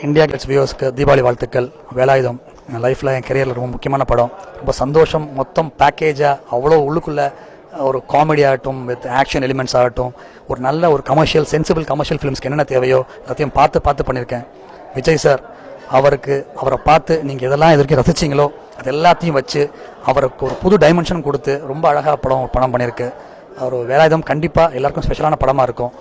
India glitz வியூவர்ஸ்க்கு Deepavali வாழ்த்துக்கள். வேலாயுதம் என் லைஃப்பில் என் கெரியரில் ரொம்ப முக்கியமான படம். ரொம்ப சந்தோஷம். மொத்தம் பேக்கேஜாக அவ்வளோ உள்ளுக்குள்ளே ஒரு காமெடி ஆகட்டும், வித் ஆக்ஷன் எலிமெண்ட்ஸ் ஆகட்டும், ஒரு நல்ல ஒரு கமர்ஷியல் சென்சிபிள் கமர்ஷியல் ஃபிலிம்ஸ்க்கு என்னென்ன தேவையோ எல்லாத்தையும் பார்த்து பண்ணியிருக்கேன். விஜய் சார் அவரை பார்த்து நீங்கள் எதெல்லாம் எதிர்க்க ரசிச்சிங்களோ அது எல்லாத்தையும் வச்சு அவருக்கு ஒரு புது டைமென்ஷன் கொடுத்து ரொம்ப அழகாக படம் பண்ணியிருக்கு. ஒரு வேலாயுதம் கண்டிப்பாக எல்லாருக்கும் ஸ்பெஷலான படமாக இருக்கும்.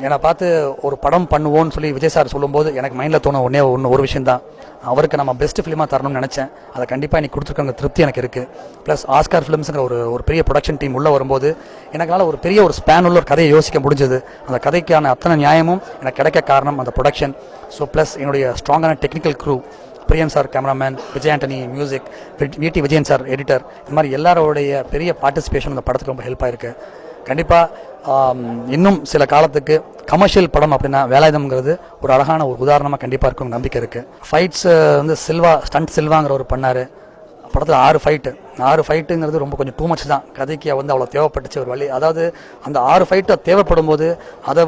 என்னை பார்த்து ஒரு படம் பண்ணுவோன்னு சொல்லி விஜய் சார் சொல்லும்போது எனக்கு மைண்டில் தோணும் ஒரு விஷயந்தான், அவருக்கு நம்ம பெஸ்ட் ஃபிலிமாக தரணும்னு நினச்சேன். அதை கண்டிப்பாக இன்னைக்கு கொடுத்துருக்காங்க, திருப்தி எனக்கு இருக்குது. ப்ளஸ் ஆஸ்கார் ஃபிலிம்ஸுங்கிற ஒரு பெரிய ப்ரொடக்ஷன் டீம் உள்ளே வரும்போது எனக்கால ஒரு பெரிய ஒரு ஸ்பேன் உள்ள ஒரு கதையை யோசிக்க முடிஞ்சது. அந்த கதைக்கான அத்தனை நியாயமும் எனக்கு கிடைக்க காரணம் அந்த ப்ரொடக்ஷன். ஸோ ப்ளஸ் என்னுடைய ஸ்ட்ராங்கான technical crew, Priyan sir cameraman, Vijay Antony music, VT Vijayan sir editor, இந்த மாதிரி எல்லாரோடைய பெரிய பார்ட்டிசிபேஷன் இந்த படத்துக்கு ரொம்ப ஹெல்ப் ஆயிருக்கு. கண்டிப்பாக இன்னும் சில காலத்துக்கு கமர்ஷியல் படம் அப்படின்னா வேலாயுதம்ங்கிறது ஒரு அழகான ஒரு உதாரணமாக கண்டிப்பாக இருக்கும் நம்பிக்கை இருக்குது. ஃபைட்ஸ் ஸ்டண்ட் சில்வாங்கிற ஒரு பண்ணார். படத்தில் 6 ஃபைட்டுங்கிறது ரொம்ப கொஞ்சம் டூ மச் தான். கதைக்கு அவ்வளோ தேவைப்பட்டுச்சு ஒரு வழி. அதாவது அந்த 6 ஃபைட்டு தேவைப்படும் போது அதை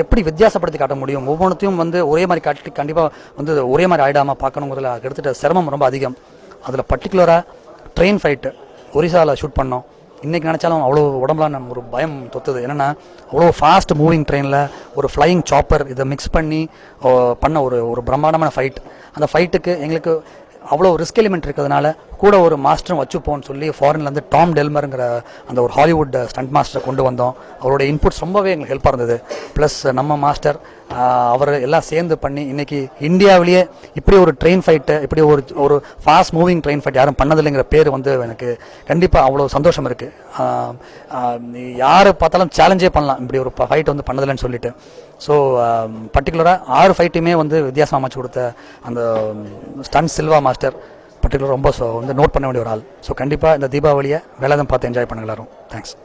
எப்படி வித்தியாசப்படுத்தி காட்ட முடியும், ஒவ்வொன்றத்தையும் ஒரே மாதிரி காட்டி கண்டிப்பாக ஒரே மாதிரி ஆகிடாமல் பார்க்கணுங்கிறதுல எடுத்துகிட்ட சிரமம் ரொம்ப அதிகம். அதில் பர்டிகுலராக ட்ரெயின் ஃபைட்டு ஒரிசாவில் ஷூட் பண்ணோம். இன்றைக்கி நினச்சாலும் அவ்வளோ உடம்புல நம்ம ஒரு பயம் தொத்துது. என்னென்னா அவ்வளோ ஃபாஸ்ட் மூவிங் ட்ரெயினில் ஒரு ஃப்ளையிங் சாப்பர் இதை மிக்ஸ் பண்ணி பண்ண ஒரு பிரம்மாண்டமான ஃபைட். அந்த ஃபைட்டுக்கு எங்களுக்கு அவ்வளோ ரிஸ்க் எலிமெண்ட் இருக்கிறதுனால கூட ஒரு மாஸ்டரும் வச்சுப்போன்னு சொல்லி ஃபாரின்லேருந்து டாம் டெல்மருங்கிற அந்த ஒரு ஹாலிவுட் ஸ்டண்ட் மாஸ்டரை கொண்டு வந்தோம். அவருடைய இன்புட்ஸ் ரொம்பவே எங்களுக்கு ஹெல்ப்பாக இருந்தது. ப்ளஸ் நம்ம மாஸ்டர் அவர் எல்லாம் சேர்ந்து பண்ணி இன்றைக்கி இந்தியாவிலேயே இப்படி ஒரு ட்ரெயின் ஃபைட்டு, இப்படி ஒரு ஃபாஸ்ட் மூவிங் ட்ரெயின் ஃபைட் யாரும் பண்ணதில்லைங்கிற பேர் எனக்கு கண்டிப்பாக அவ்வளோ சந்தோஷம் இருக்குது. யார் பார்த்தாலும் சேலஞ்சே பண்ணலாம் இப்படி ஒரு ஃபைட் பண்ணதில்லைன்னு சொல்லிட்டு. ஸோ பர்டிகுலராக 6 ஃபைட்டுமே வித்தியாசமாக அமைச்சு கொடுத்த அந்த ஸ்டன் சில்வா மாஸ்டர் பர்டிகுலர் ரொம்ப நோட் பண்ண வேண்டிய ஒரு ஆள். ஸோ கண்டிப்பாக இந்த தீபாவளியை வேலாயுதம் பார்த்து என்ஜாய் பண்ணுங்க எல்லாரும். தேங்க்ஸ்.